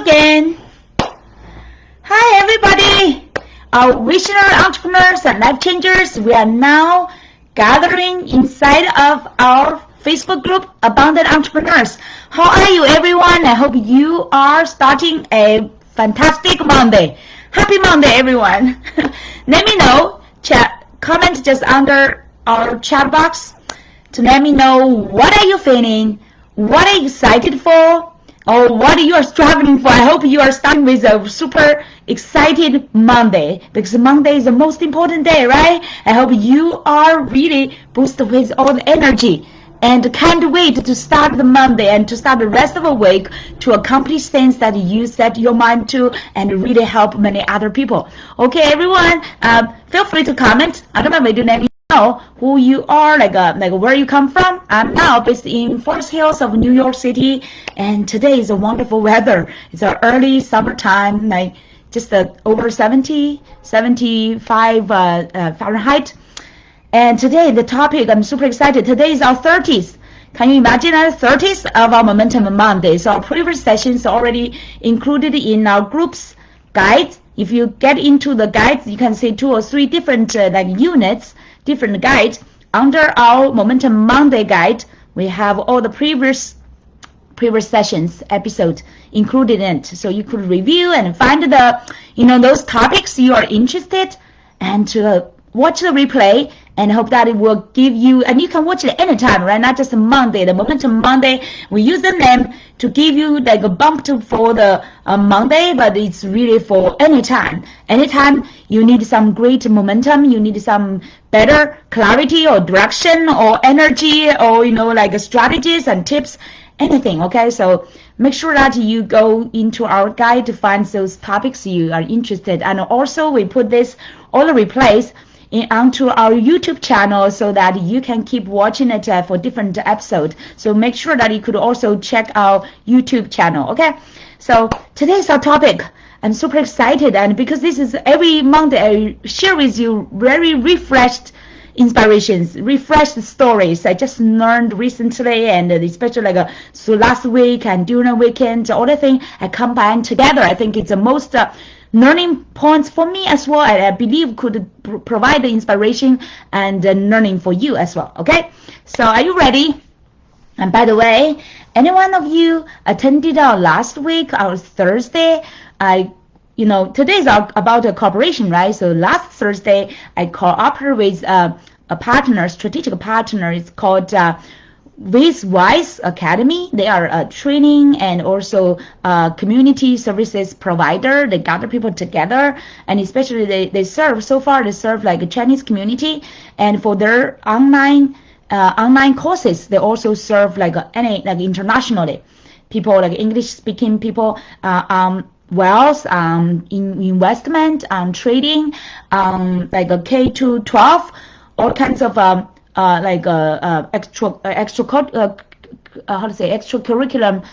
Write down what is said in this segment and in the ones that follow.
again. Hi everybody, our visionary entrepreneurs and life changers. We are now gathering inside of our Facebook group, Abundant Entrepreneurs. How are you everyone? I hope you are starting a fantastic Monday. Happy Monday everyone. Let me know, comment just under our chat box to let me know what are you feeling, what are you excited for, or what you are struggling for. I hope you are starting with a super excited Monday, because Monday is the most important day, right? I hope you are really boosted with all the energy and can't wait to start the Monday and to start the rest of the week to accomplish things that you set your mind to and really help many other people. Okay, everyone, feel free to comment. I don't know, maybe let me know who you are, like where you come from. I'm now based in Forest Hills of New York City, and today is a wonderful weather. It's an early summertime, like just over 70, 75 Fahrenheit. And today the topic, I'm super excited. Today is our 30th. Can you imagine our 30th of our Momentum Monday? So our previous sessions are already included in our group's guides. If you get into the guides, you can see 2 or 3 different units, different guides. Under our Momentum Monday guide, we have all the previous sessions episode included in it. So you could review and find those topics you are interested, and to watch the replay, and hope that it will give you, and you can watch it anytime, right? Not just Monday, the Momentum Monday. We use the name to give you like a bump for the Monday, but it's really for anytime. Anytime you need some great momentum, you need some better clarity or direction or energy, or like strategies and tips, anything. Okay, so make sure that you go into our guide to find those topics you are interested. And also we put all the replays onto our YouTube channel so that you can keep watching it for different episodes. So make sure that you could also check our YouTube channel. Okay, so today's our topic. I'm super excited, and because this is every Monday I share with you very refreshed inspirations, refreshed stories I just learned recently, and especially so last week and during the weekend, all the things I combine together. I think it's the most learning points for me as well, and I believe could provide the inspiration and learning for you as well. Okay, so are you ready? And by the way, any one of you attended our last week, our Thursday, today's about a cooperation, right? So last Thursday I cooperated with a partner, strategic partner. It's called Wise Academy. They are a training and also community services provider. They gather people together, and especially they serve like a Chinese community, and for their online courses they also serve like internationally people, like English speaking people, wealth, investment, trading, like a K to 12, all kinds of extracurriculum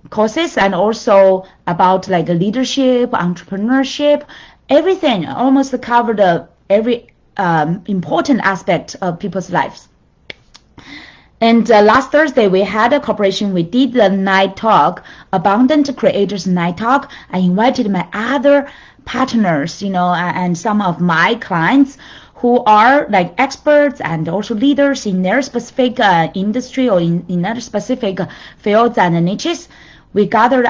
courses, and also about like leadership, entrepreneurship, everything, almost covered every important aspect of people's lives. And last Thursday we had a cooperation. We did the night talk, Abundant Creators Night Talk. I invited my other partners, and some of my clients who are like experts and also leaders in their specific industry or in other specific fields and niches. We gathered,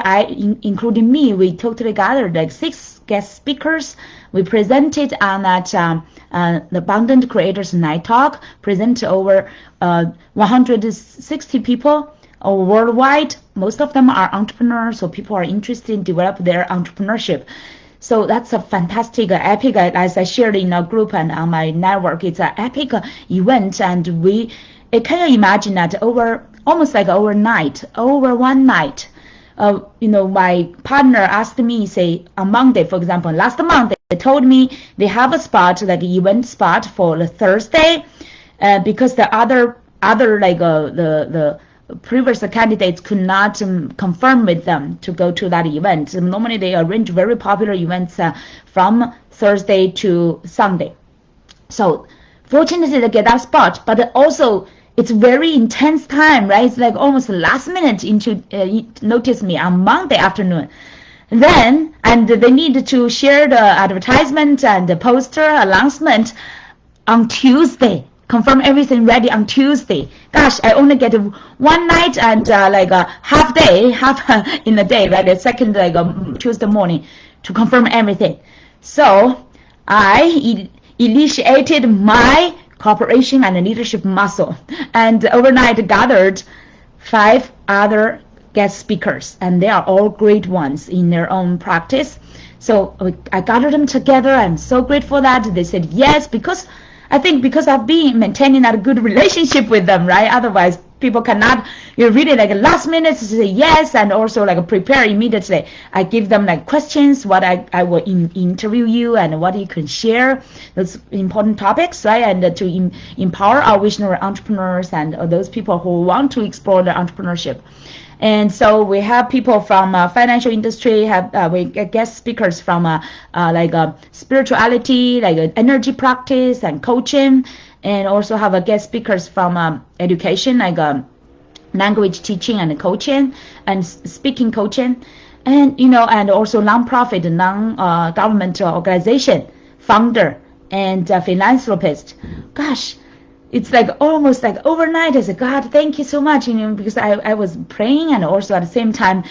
including me, we totally gathered like 6 guest speakers. We presented on that the Abundant Creators Night Talk, present over 160 people worldwide. Most of them are entrepreneurs, so people are interested in develop their entrepreneurship. So that's a fantastic, epic, as I shared in our group and on my network. It's an epic event, and can you imagine that over one night, my partner asked me, say on Monday, for example, last Monday, they told me they have a spot, like an event spot for the Thursday, because the other the previous candidates could not confirm with them to go to that event. Normally they arrange very popular events from Thursday to Sunday. So fortunately they get that spot, but also it's very intense time, right? It's like almost last minute into notice me on Monday afternoon. Then, and they need to share the advertisement and the poster announcement on Tuesday. Confirm everything ready on Tuesday. Gosh, I only get one night and like a half day, half in the day, right? The second like Tuesday morning to confirm everything. So I initiated my cooperation and leadership muscle, and overnight gathered 5 other guest speakers, and they are all great ones in their own practice. So I gathered them together. I'm so grateful that they said yes, because I think because I've been maintaining a good relationship with them, right? Otherwise, people cannot, really like last minute to say yes, and also like prepare immediately. I give them like questions, what I will interview you, and what you can share, those important topics, right? And to empower our visionary entrepreneurs and those people who want to explore the entrepreneurship. And so we have people from financial industry, we get guest speakers from like spirituality, like energy practice and coaching, and also have guest speakers from education, like language teaching and coaching and speaking coaching, and and also nonprofit, non-government organization founder and philanthropist. Gosh, it's like almost like overnight. I said, God, thank you so much, because I was praying and also at the same time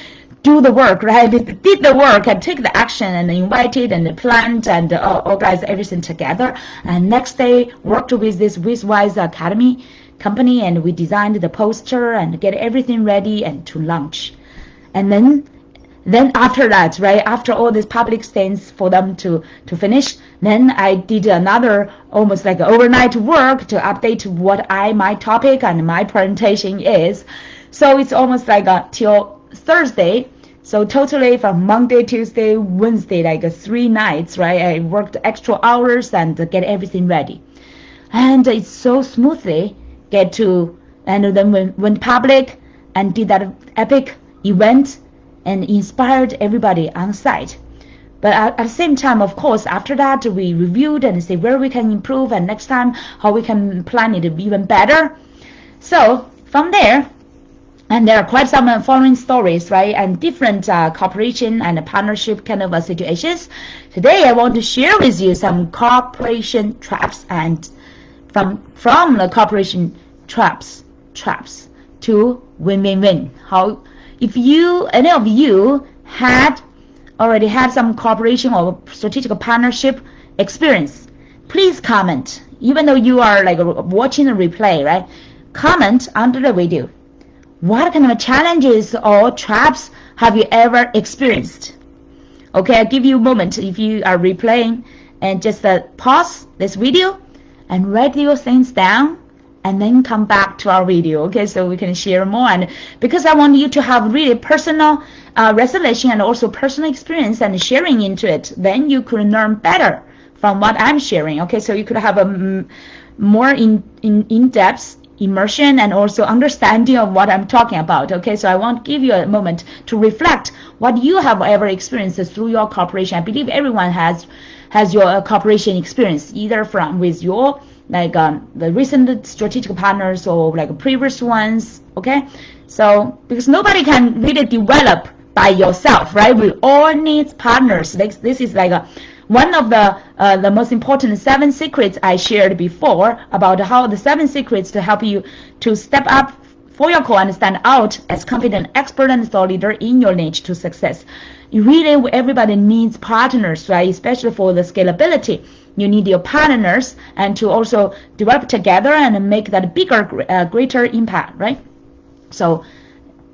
do the work, right? Did the work and take the action and invited and planned and organized everything together. And next day worked with this WizWise Academy company, and we designed the poster and get everything ready and to launch. And then after that, right, after all this public things for them to finish, then I did another almost like overnight work to update what my topic and my presentation is. So it's almost like till Thursday. So totally from Monday, Tuesday, Wednesday, like 3 nights, right? I worked extra hours and get everything ready. And it's so smoothly get to, and then went public and did that epic event and inspired everybody on site. But at the same time, of course, after that, we reviewed and say where we can improve, and next time how we can plan it even better. So from there, and there are quite some following stories, right, and different cooperation and partnership kind of situations. Today, I want to share with you some cooperation traps, and from the cooperation traps to win-win-win. How, if any of you already had some cooperation or strategic partnership experience, please comment. Even though you are like watching the replay, right? Comment under the video. What kind of challenges or traps have you ever experienced? Okay, I'll give you a moment if you are replaying, and just pause this video and write your things down, and then come back to our video, okay, so we can share more. And because I want you to have really personal resolution and also personal experience and sharing into it, then you could learn better from what I'm sharing, okay, so you could have a more in-depth immersion and also understanding of what I'm talking about, okay. So I want to give you a moment to reflect what you have ever experienced through your cooperation. I believe everyone has your cooperation experience, either with your like the recent strategic partners or like previous ones, okay. So because nobody can really develop by yourself, right? We all need partners. This is like one of the most important 7 secrets I shared before, about how the 7 secrets to help you to step up for your core and stand out as confident expert and thought leader in your niche to success. Really, everybody needs partners, right? Especially for the scalability. You need your partners, and to also develop together and make that bigger, greater impact, right? So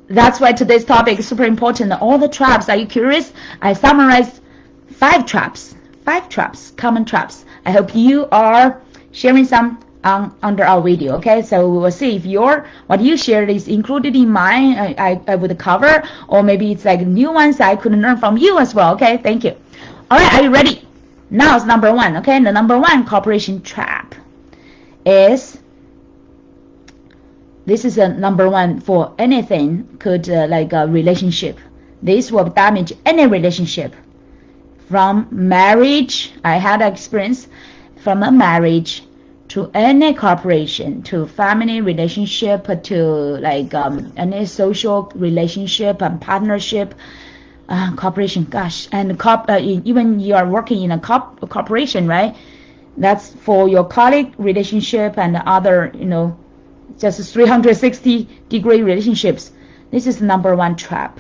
that's why today's topic is super important. All the traps. Are you curious? I summarized 5 traps, common traps. I hope you are sharing some under our video, okay. So we will see if what you shared is included in mine. I would cover, or maybe it's like new ones I could learn from you as well, okay. Thank you. All right, are you ready? Now it's number 1, okay. The number 1 cooperation trap is, this is a number 1 for anything, could like a relationship. This will damage any relationship. From marriage, I had experience from a marriage to any cooperation, to family relationship, to like any social relationship and partnership. Corporation, gosh, and even you are working in a corporation, right? That's for your colleague relationship and other, just 360-degree relationships. This is number one trap.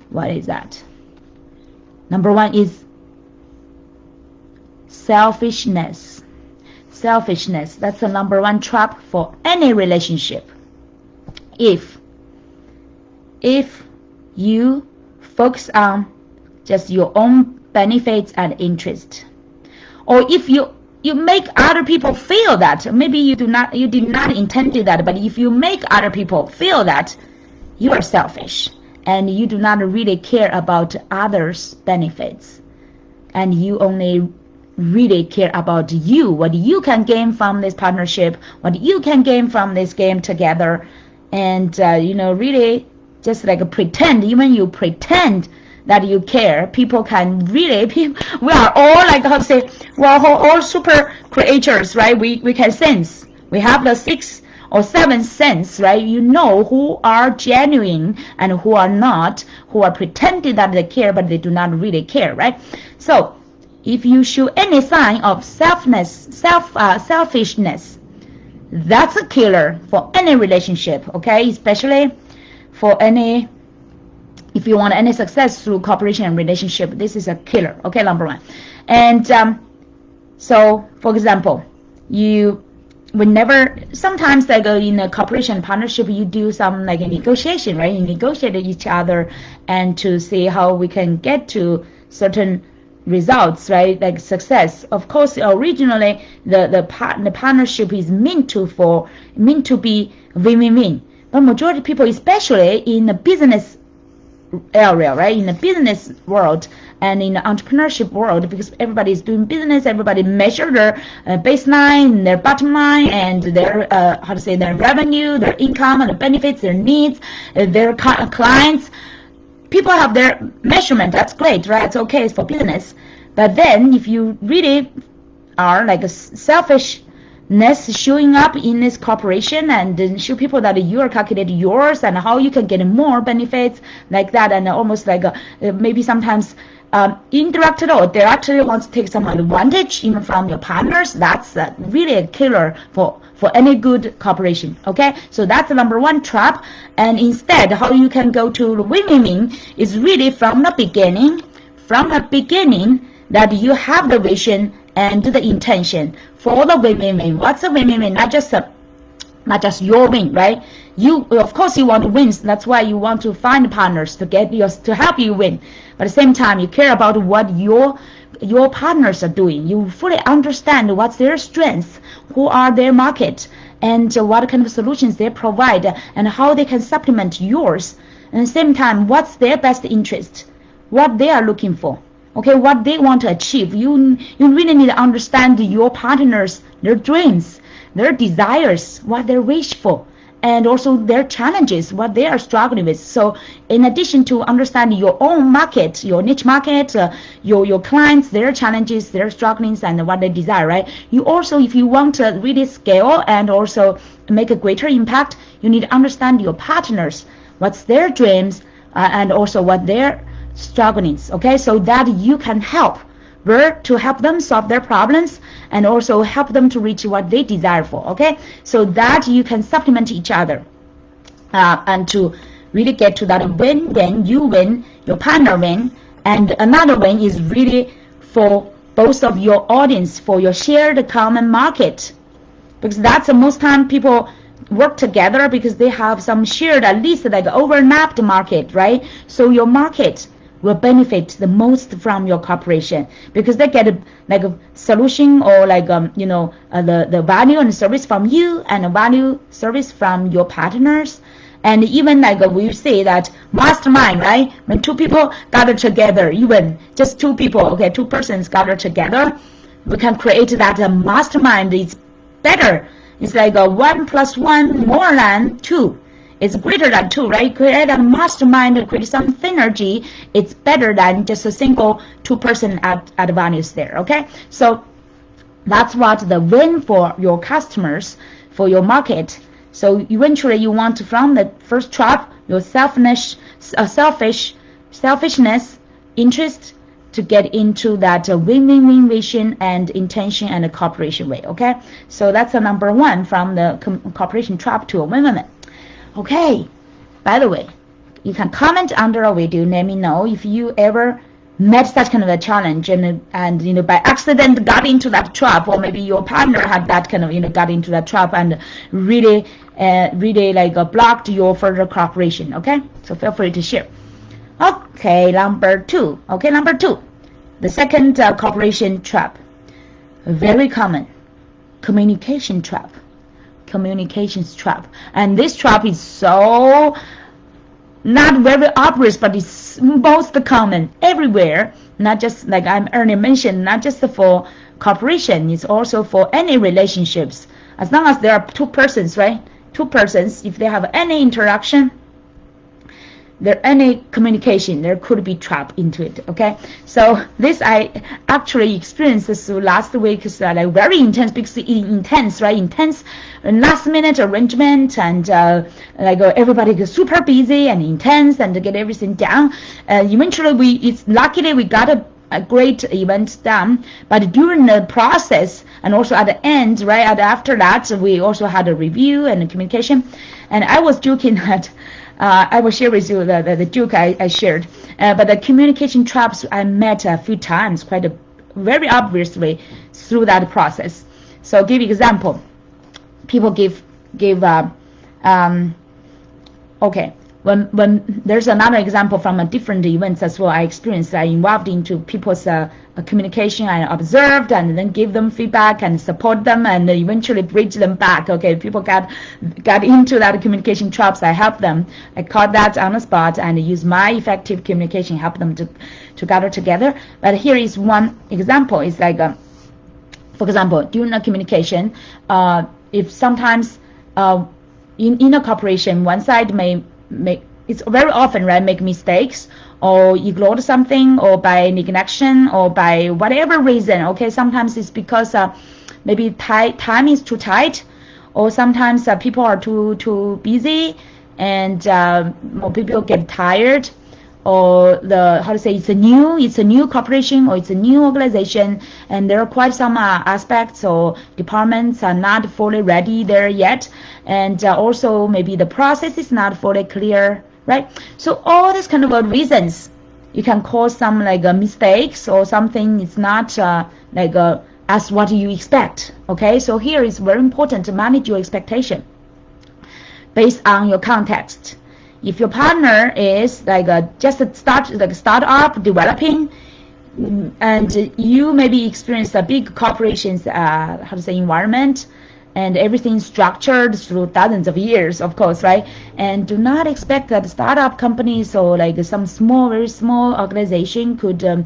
What is that? Number one is selfishness. Selfishness. That's the number one trap for any relationship. If you focus on just your own benefits and interest, or if you make other people feel that, maybe you did not intend to that, but if you make other people feel that you are selfish and you do not really care about others' benefits, and you only really care about you, what you can gain from this partnership, what you can gain from this game together, and really just like pretend, even you pretend that you care, people can really, we are all like, how to say, we are all super creatures, right? We can sense, we have the 6th or 7th sense, right? You know who are genuine and who are not, who are pretending that they care but they do not really care, right? So if you show any sign of selfishness, that's a killer for any relationship, okay? Especially for if you want any success through cooperation and relationship, this is a killer, okay? Number one. And so, for example, sometimes like in a cooperation partnership, you do some like a negotiation, right? You negotiate with each other and to see how we can get to certain results, right? Like success. Of course, originally the partnership is meant to be win-win-win. But majority of people, especially in the business area, right? In the business world and in the entrepreneurship world, because everybody is doing business, everybody measure their baseline, their bottom line, and their their revenue, their income, and the benefits, their needs, their clients. People have their measurement. That's great, right? It's okay for business. But then if you really are like a selfishness showing up in this corporation and then show people that you are calculating yours and how you can get more benefits like that, and almost like maybe sometimes indirectly or directly wants to take some advantage even from your partners, that's really a killer for any good cooperation, okay? So that's the number one trap. And instead, how you can go to win-win is really from the beginning that you have the vision and the intention for the win-win-win. What's a win-win-win? Not just your win, right? You, of course, you want to win. That's why you want to find partners to help you win. But at the same time, you care about what your partners are doing. You fully understand what's their strengths, who are their market, and what kind of solutions they provide, and how they can supplement yours. And at the same time, what's their best interest, what they are looking for. Okay, what they want to achieve. You really need to understand your partners, their dreams, their desires, what they wish for, and also their challenges, what they are struggling with. So in addition to understanding your own market, your niche market, your clients, their challenges, their strugglings, and what they desire, right? You also, if you want to really scale and also make a greater impact, you need to understand your partners, what's their dreams, and also what their strugglings, okay? So that you can help them solve their problems and also help them to reach what they desire for, okay? So that you can supplement each other and to really get to that win, you win, your partner win, and another win is really for both of your audience, for your shared common market, because that's the most time people work together because they have some shared, at least like overlapped market, right? So your market will benefit the most from your cooperation because they get a solution or the value and service from you and a value service from your partners. And even we say that mastermind, right? When two people gather together, even just two people, okay, two persons gather together, we can create that mastermind is better. It's like 1 + 1 more than 2. It's greater than 2, right? Create a mastermind, create some synergy. It's better than just a single 2-person at values there, okay? So that's what the win for your customers, for your market. So eventually you want to, from the first trap, your selfish selfishness, interest, to get into that win-win-win vision and intention and the cooperation way. Okay, so that's the number one from the cooperation trap to a win-win. Okay, by the way, you can comment under our video, let me know if you ever met such kind of a challenge and you know, by accident got into that trap, or maybe your partner had that kind of, you know, got into that trap and really like blocked your further cooperation. Okay, so feel free to share. Okay, number two, the second cooperation trap, very common, communications trap. And this trap is so not very obvious, but it's most common everywhere, not just like I earlier mentioned, not just for cooperation, it's also for any relationships. As long as there are two persons, right? Two persons, if they have any interaction, there any communication, there could be trap into it. Okay, so this I actually experienced this last week. Is like very intense, because intense last minute arrangement, and like everybody gets super busy and intense and to get everything done. Eventually luckily we got a great event done, but during the process and also at the end, right after that, we also had a review and a communication. And I was joking that I will share with you the joke I shared, but the communication traps I met a few times, very obviously through that process. So give example, people give okay. When there's another example from a different events as well, I experienced, I involved into people's communication. I observed and then give them feedback and support them and eventually bridge them back. Okay, people got into that communication traps. I helped them. I caught that on the spot and use my effective communication, help them to gather together. But here is one example. It's like, for example, during a communication, if sometimes in a cooperation, one side may it's very often, right, make mistakes or ignore something, or by neglection, or by whatever reason. Okay, sometimes it's because maybe time is too tight, or sometimes people are too busy, and more people get tired, or it's a new corporation, or it's a new organization, and there are quite some aspects or departments are not fully ready there yet, and also maybe the process is not fully clear, right? So all these kind of reasons, you can cause some like mistakes, or something is not as what you expect. Okay, so here is very important to manage your expectation based on your context. If your partner is like just start up developing, and you maybe experience a big corporations environment, and everything structured through dozens of years, of course, right? And do not expect that startup companies or like some very small organization could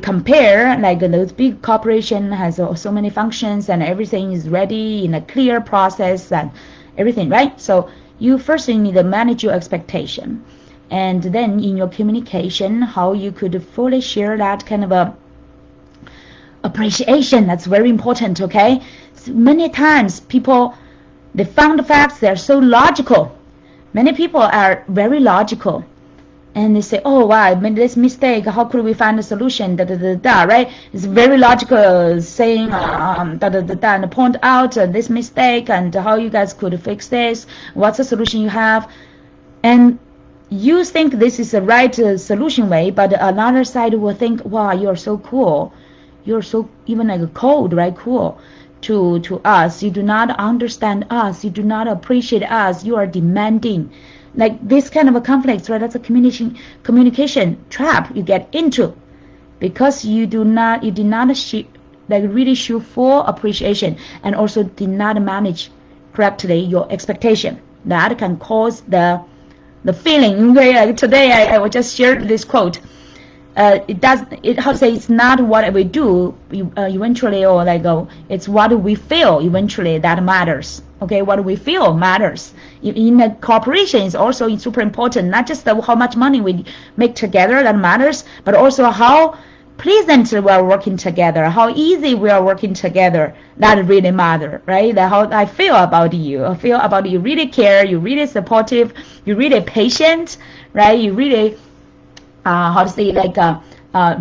compare like those big corporation has so many functions and everything is ready in a clear process and everything, right? So you first need to manage your expectation, and then in your communication, how you could fully share that kind of a appreciation. That's very important. Okay, so many times people, they found the facts, they're so logical. Many people are very logical, and they say, oh wow, I made this mistake, how could we find a solution, right? It's very logical, saying and point out this mistake and how you guys could fix this, what's the solution you have. And you think this is the right solution way, but another side will think, wow, you're so cool, you're so even like cold, right? Cool to us, you do not understand us, you do not appreciate us, you are demanding. Like this kind of a conflict, right? That's a communication trap you get into, because you did not really show full appreciation, and also did not manage correctly your expectation. That can cause the feeling. Like today I will just share this quote. It's not what we do eventually, or like it's what we feel eventually that matters. Okay, what we feel matters. In a corporation, is also super important. Not just how much money we make together that matters, but also how pleasant we are working together, how easy we are working together. That really matters, right? How I feel about you. I feel about you really care, you're really supportive, you're really patient, right? You really how to say, like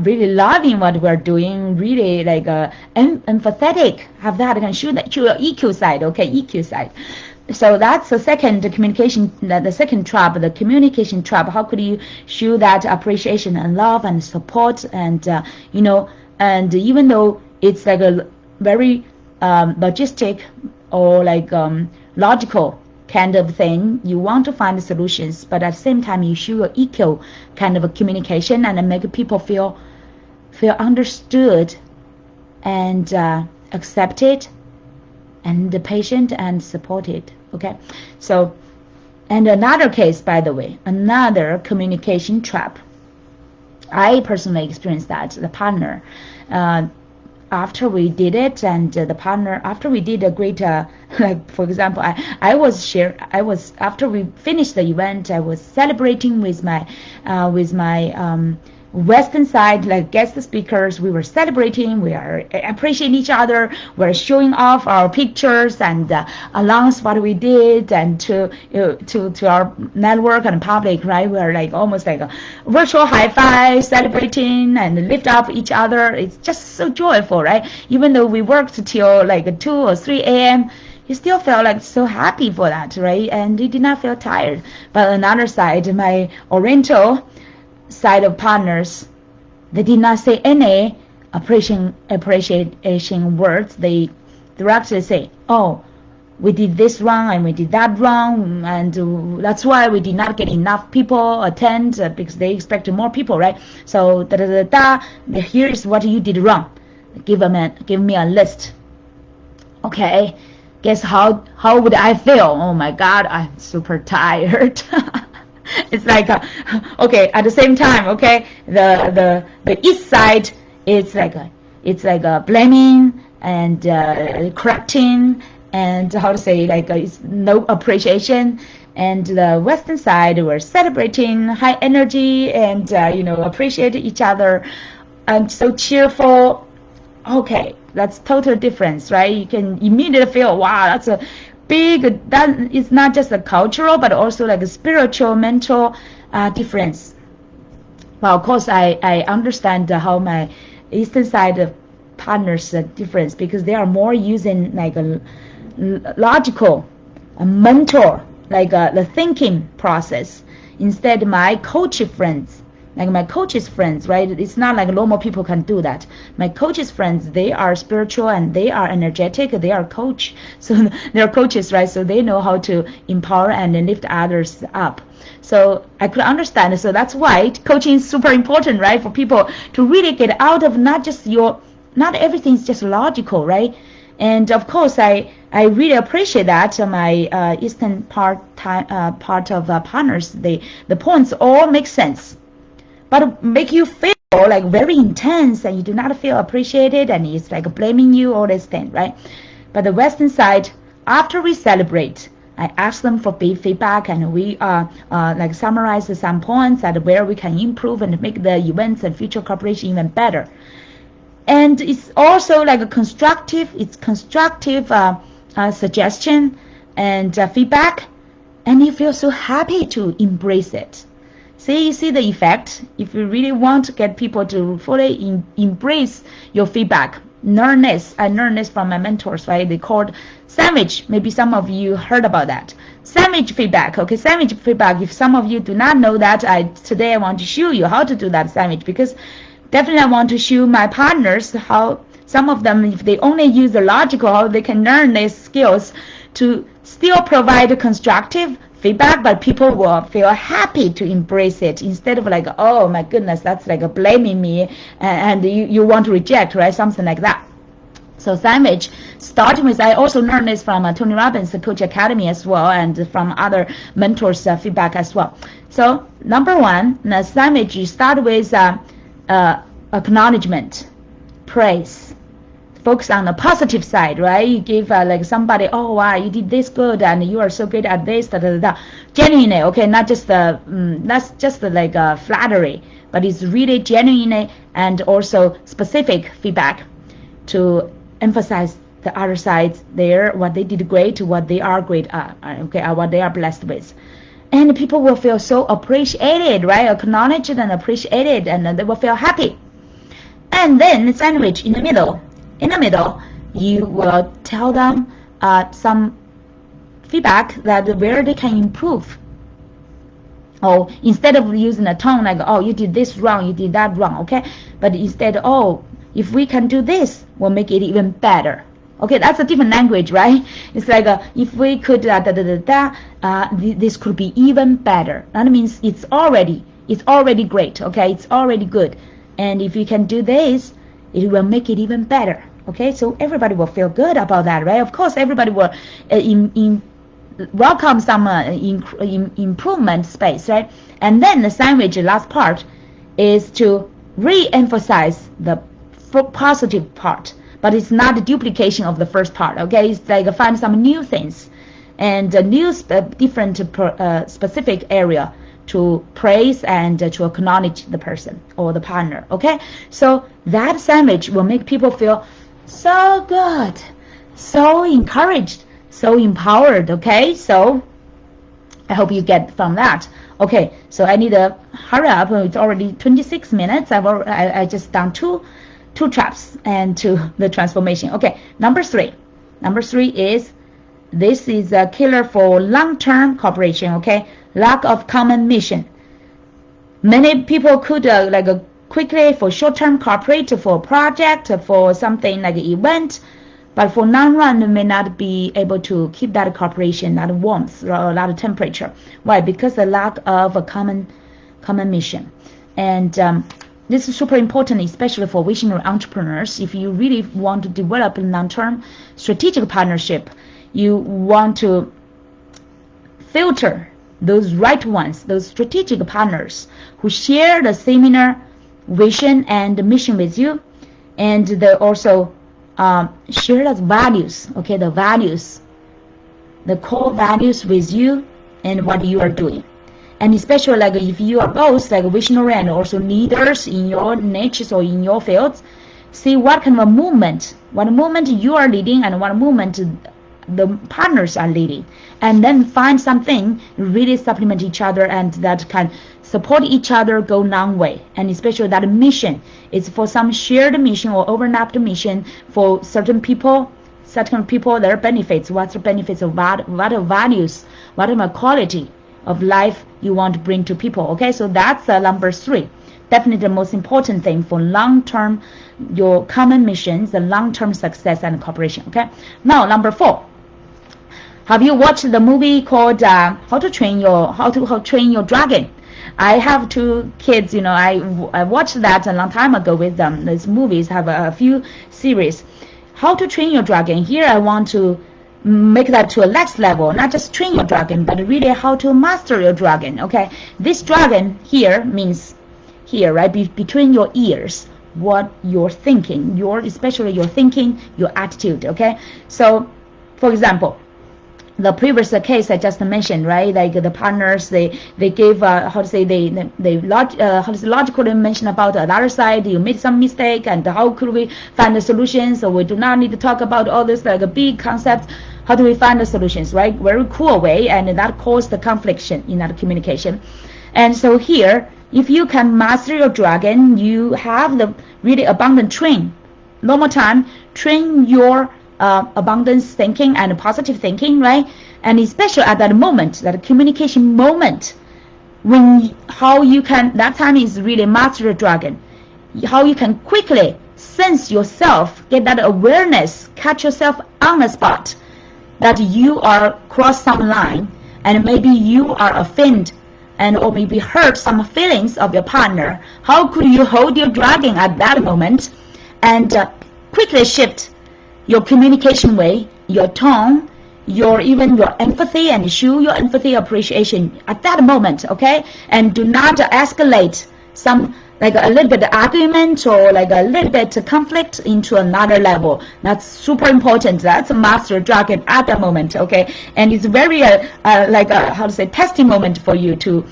really loving what we're doing, really like empathetic, have that can show that your EQ side, okay, EQ side. So that's the second communication, the second trap, the communication trap. How could you show that appreciation and love and support, and you know, and even though it's like a very logistic or like logical kind of thing, you want to find solutions, but at the same time you show your equal kind of a communication and make people feel understood and accepted and patient and supported. Okay, so, and another case, by the way, another communication trap, I personally experienced that the partner, after we did it, and the partner, after we did a great like for example, I was after we finished the event, I was celebrating with my Western side, like guest speakers. We were celebrating, we are appreciating each other, we're showing off our pictures and announce what we did, and to our network and public, right? We're like almost like a virtual high five, celebrating and lift up each other. It's just so joyful, right? Even though we worked till like 2 or 3 a.m., you still felt like so happy for that, right? And you did not feel tired. But on the other side, my Oriental side of partners, they did not say any appreciation words. They directly say, oh, we did this wrong and we did that wrong, and that's why we did not get enough people attend, because they expected more people, right? So here is what you did wrong. Give me a list. Okay, guess how would I feel? Oh my God, I'm super tired. It's like okay, at the same time, okay, the east side is like blaming and correcting, and how to say, like it's no appreciation, and the western side we're celebrating, high energy, and appreciate each other, and so cheerful. Okay, that's total difference, right? You can immediately feel, wow, that's a big, that is not just a cultural but also like a spiritual, mental difference. Well, of course I understand how my eastern side partners difference, because they are more using like a logical, a mental, like the thinking process. Instead, my coach friends, like my coach's friends, right? It's not like normal people can do that. My coach's friends, they are spiritual and they are energetic. They are coach, so they're coaches, right? So they know how to empower and lift others up. So I could understand. So that's why coaching is super important, right? For people to really get out of not everything's just logical, right? And of course, I really appreciate that my eastern part of partners, the points all make sense, but make you feel like very intense, and you do not feel appreciated, and it's like blaming you, all this thing, right? But the western side, after we celebrate, I ask them for feedback, and we like summarize some points at where we can improve and make the events and future cooperation even better. And it's also like a constructive suggestion and feedback, and you feel so happy to embrace it. See, you see the effect. If you really want to get people to fully embrace your feedback, learn this. I learned this from my mentors, right? They called sandwich. Maybe some of you heard about that. Sandwich feedback. Okay, sandwich feedback. If some of you do not know that, today I want to show you how to do that sandwich, because definitely I want to show my partners how some of them, if they only use the logical, how they can learn these skills to still provide constructive feedback, but people will feel happy to embrace it, instead of like, oh my goodness, that's like blaming me, and you want to reject, right? Something like that. So sandwich, starting with, I also learned this from Tony Robbins, the Coach Academy as well, and from other mentors' feedback as well. So number one, the sandwich, you start with acknowledgement, praise. Focus on the positive side, right? You give like somebody, oh wow, you did this good, and you are so good at this, genuinely, okay, not just that's just like flattery, but it's really genuine and also specific feedback to emphasize the other sides there, what they did great, what they are great at, okay, what they are blessed with. and people will feel so appreciated, right? Acknowledged and appreciated, and they will feel happy. And then the sandwich in the middle. In the middle, you will tell them some feedback that where they can improve. Oh, instead of using a tone like, oh, you did this wrong, you did that wrong, okay? But instead, oh, if we can do this, we'll make it even better. Okay, that's a different language, right? It's like if we could this could be even better. That means it's already great. Okay, it's already good. And if you can do this, it will make it even better. Okay, so everybody will feel good about that, right? Of course, everybody will welcome some improvement space, right? And then the sandwich, last part, is to re-emphasize the positive part. But it's not a duplication of the first part, okay? It's like find some new things and a new different specific area to praise and to acknowledge the person or the partner, okay? So that sandwich will make people feel so good, so encouraged, so empowered, okay? So I hope you get from that. Okay, so I need to hurry up. It's already 26 minutes. I just done two traps and to the transformation. Okay, number three is this is a killer for long-term cooperation. Okay, lack of common mission. Many people could quickly for short-term cooperate for a project, for something like an event, but for long-run they may not be able to keep that cooperation, that warmth, or a lot of temperature. Why? Because the lack of a common mission. And this is super important, especially for visionary entrepreneurs. If you really want to develop a long-term strategic partnership, you want to filter those right ones, those strategic partners who share the similar vision and mission with you, and they also share the values, okay, the core values with you and what you are doing. And especially like if you are both like visionary and also leaders in your niches or in your fields, see what kind of movement you are leading and what movement the partners are leading, and then find something really supplement each other and that can support each other go long way. And especially that mission is for some shared mission or overlapped mission for certain people, their benefits. What's the benefits of what are values, what are the quality of life you want to bring to people. Okay, so that's number three. Definitely the most important thing for long-term, your common missions, the long-term success and cooperation. Okay, now number four. Have you watched the movie called How to Train Your Dragon? I have two kids, I watched that a long time ago with them. These movies have a few series. How to Train Your Dragon. Here I want to make that to a next level, not just train your dragon, but really how to master your dragon. Okay, this dragon here means here, right, between your ears, what you're thinking, especially your thinking, your attitude. Okay, so for example, the previous case I just mentioned, right, like the partners, they gave logically mention about the other side, you made some mistake and how could we find the solutions. So we do not need to talk about all this like a big concept. How do we find the solutions, right? Very cool way, and that caused the conflict in that communication. And so here, if you can master your dragon, you have the really abundant train. Normal time, train your abundance thinking and positive thinking, right? And especially at that moment, that communication moment, that time is really master your dragon. How you can quickly sense yourself, get that awareness, catch yourself on the spot, that you are crossed some line and maybe you are offended and or maybe hurt some feelings of your partner. How could you hold your dragon at that moment and quickly shift your communication way, your tone, your empathy, and show your empathy appreciation at that moment, okay? And do not escalate some like a little bit of argument or like a little bit of conflict into another level. That's super important. That's a master dragon at the moment, okay? And it's very testing moment for you to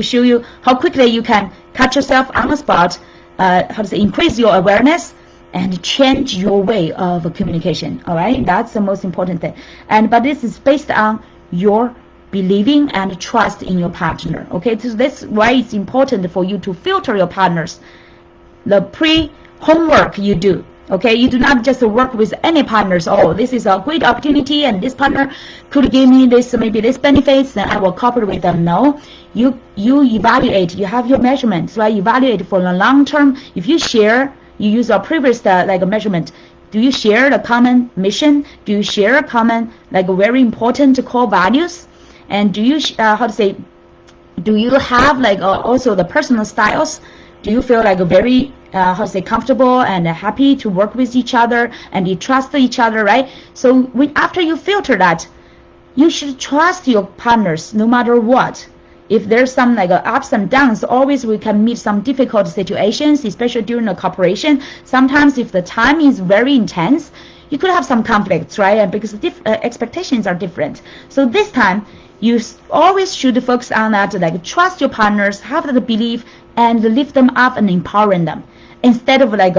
show you how quickly you can catch yourself on the spot, increase your awareness and change your way of communication. All right, that's the most important thing. But this is based on your believing and trust in your partner. Okay, so that's why it's important for you to filter your partners. The pre-homework you do. Okay, you do not just work with any partners. Oh, this is a great opportunity, and this partner could give me this, maybe this benefits, then I will cooperate with them. No, you evaluate. You have your measurements, right? Evaluate for the long term. If you share, you use a previous like a measurement. Do you share the common mission? Do you share a common like very important core values? And do you do you have like also the personal styles? Do you feel like a very comfortable and happy to work with each other, and you trust each other, right? So after you filter that, you should trust your partners no matter what. If there's some like ups and downs, always we can meet some difficult situations, especially during a cooperation. Sometimes if the time is very intense, you could have some conflicts, right? And because expectations are different. So this time, you always should focus on that, like trust your partners, have the belief, and lift them up and empowering them, instead of like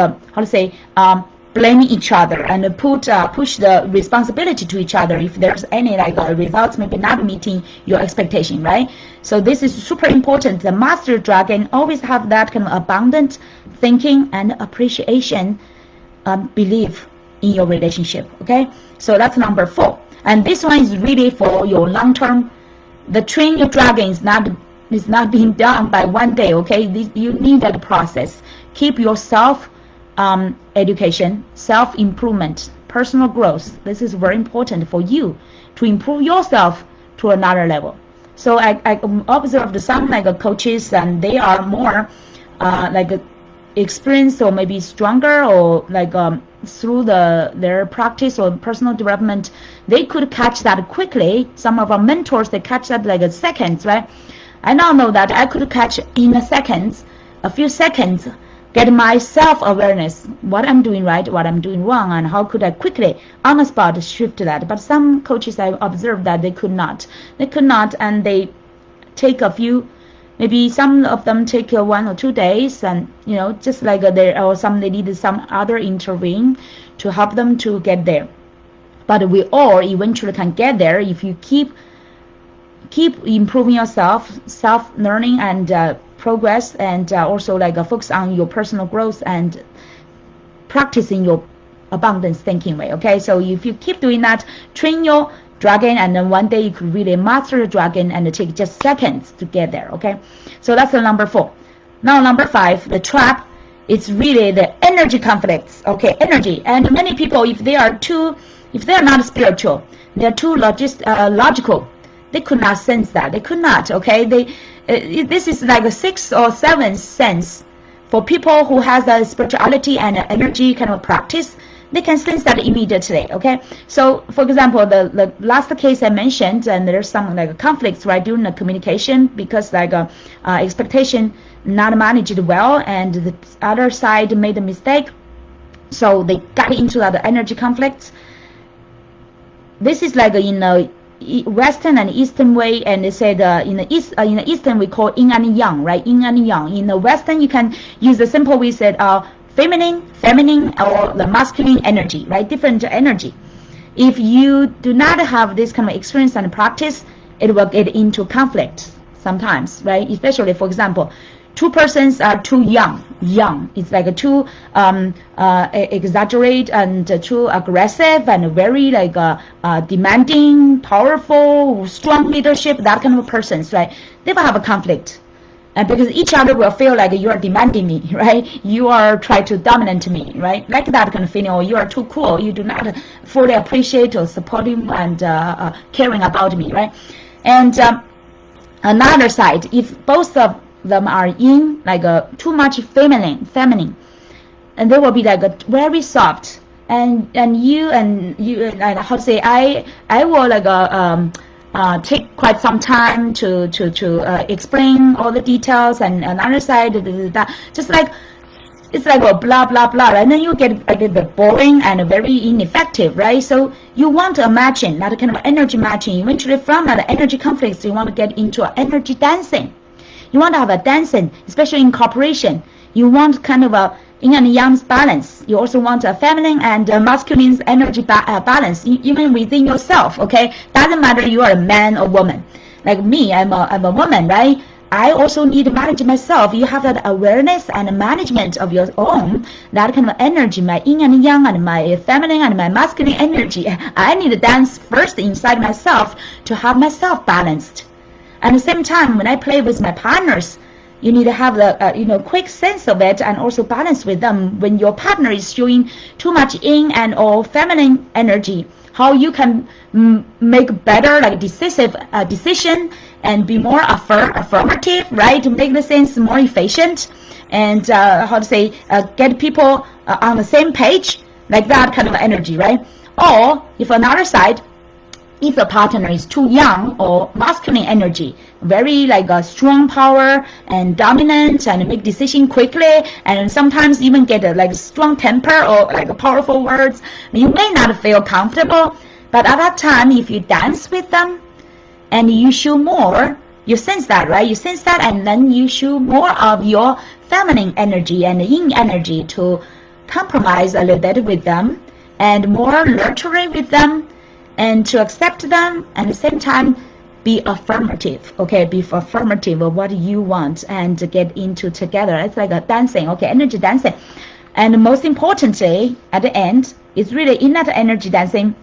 blaming each other and push the responsibility to each other if there's any like results maybe not meeting your expectation, right? So this is super important. The master dragon always have that kind of abundant thinking and appreciation belief in your relationship. Okay, so that's number 4. And this one is really for your long-term. The train your dragon is not being done by one day. Okay, you need that process. Keep yourself education, self-improvement, personal growth. This is very important for you to improve yourself to another level. So I observed some like coaches, and they are more like experienced or maybe stronger, or like through their practice or personal development, they could catch that quickly. Some of our mentors, they catch that like a seconds, right? I now know that I could catch in a few seconds, get my self-awareness, what I'm doing right, what I'm doing wrong, and how could I quickly on the spot shift that. But some coaches I observed that they could not, and they take a few, maybe some of them take 1 or 2 days, and just like they needed some other intervene to help them to get there. But we all eventually can get there if you keep improving yourself, self-learning and progress, and also like focus on your personal growth and practicing your abundance thinking way. Okay, so if you keep doing that, train your dragon, and then one day you could really master the dragon, and it take just seconds to get there. Okay, so that's the number 4. Now number 5, the trap. It's really the energy conflicts. Okay, energy. And many people, if they are not spiritual, they're too logical. They could not sense that. They could not. Okay, this is like a 6th or 7th sense for people who has a spirituality and energy kind of practice. They can sense that immediately. Okay, so for example, the last case I mentioned, and there's some like conflicts right during the communication, because like expectation not managed well, and the other side made a mistake, so they got into that energy conflict. This is like in a Western and Eastern way, and they said in the Eastern we call yin and yang, right? Yin and yang. In the Western, you can use the simple we said feminine, or the masculine energy, right? Different energy. If you do not have this kind of experience and practice, it will get into conflict sometimes, right? Especially, for example, 2 persons are too young. It's like too exaggerate and too aggressive and very like demanding, powerful, strong leadership, that kind of persons, right? They will have a conflict. And because each other will feel like you are demanding me, right? You are trying to dominate me, right? Like that kind of feeling, or you are too cool. You do not fully appreciate or supporting and caring about me, right? And another side, if both of them are in like too much feminine, and they will be like very soft, and how to say, I will like take quite some time to explain all the details, and another side just like it's like a blah blah blah, and then you get a bit boring and very ineffective, right? So you want a matching, that kind of energy matching. Eventually from that energy conflicts, you want to get into energy dancing. You want to have a dancing, especially in cooperation. You want kind of yin and yang's balance. You also want a feminine and masculine energy balance, even within yourself, okay? Doesn't matter you are a man or woman. Like me, I'm a woman, right? I also need to manage myself. You have that awareness and management of your own, that kind of energy, my yin and yang and my feminine and my masculine energy. I need to dance first inside myself to have myself balanced. At the same time, when I play with my partners, you need to have the quick sense of it and also balance with them. When your partner is showing too much yin and or feminine energy, how you can make better, like decisive decision and be more affirmative, right? To make the things more efficient and get people on the same page, like that kind of energy, right? Or if another side, if the partner is too young or masculine energy, very like a strong power and dominant and make decision quickly, and sometimes even get a like strong temper or like powerful words, you may not feel comfortable. But at that time, if you dance with them and you show more, you sense that, right? You sense that, and then you show more of your feminine energy and yin energy to compromise a little bit with them and more nurturing with them, and to accept them, and at the same time be affirmative, okay? Be affirmative of what you want and to get into together. It's like a dancing, okay? Energy dancing. And most importantly, at the end, it's really in that energy dancing,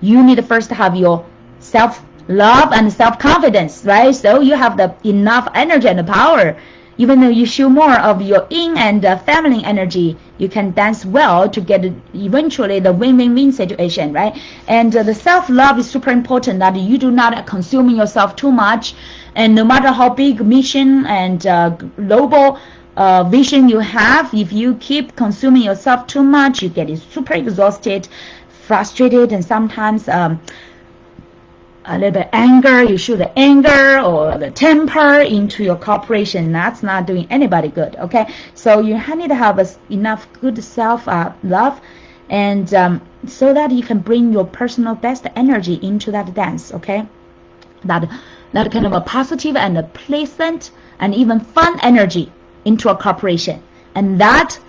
you need to first have your self-love and self-confidence, right? So you have the enough energy and power. Even though you show more of your yin and feminine energy, you can dance well to get eventually the win-win-win situation, right? And the self-love is super important, that you do not consume yourself too much. And no matter how big mission and global vision you have, if you keep consuming yourself too much, you get super exhausted, frustrated, and sometimes a little bit anger. You show the anger or the temper into your corporation. That's not doing anybody good, okay? So you need to have enough good self-love, and so that you can bring your personal best energy into that dance, okay? That kind of a positive and a pleasant and even fun energy into a corporation. And that,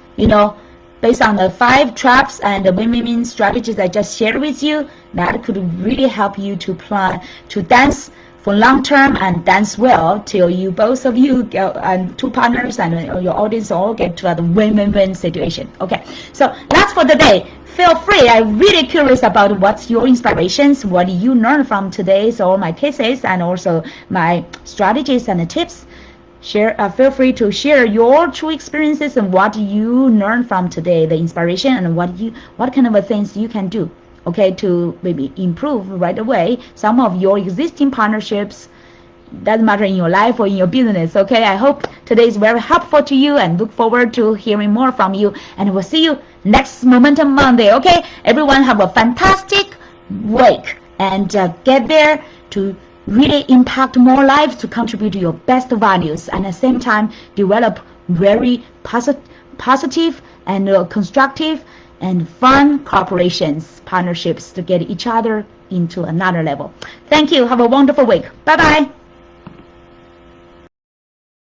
based on the 5 traps and the win-win strategies I just shared with you, that could really help you to plan to dance for long term and dance well till you, both of you and 2 partners and your audience all get to a win-win-win situation. Okay, so that's for the day. Feel free. I'm really curious about what's your inspirations, what you learned from today's all my cases and also my strategies and tips. Feel free to share your true experiences and what you learned from today, the inspiration, and what kind of things you can do, okay, to maybe improve right away some of your existing partnerships. Doesn't matter in your life or in your business, okay? I hope today is very helpful to you and look forward to hearing more from you. And we'll see you next Momentum Monday, okay? Everyone have a fantastic week and get there to really impact more lives, to contribute to your best values, and at the same time develop very positive and constructive and fun cooperations, partnerships to get each other into another level. Thank you. Have a wonderful week. Bye-bye.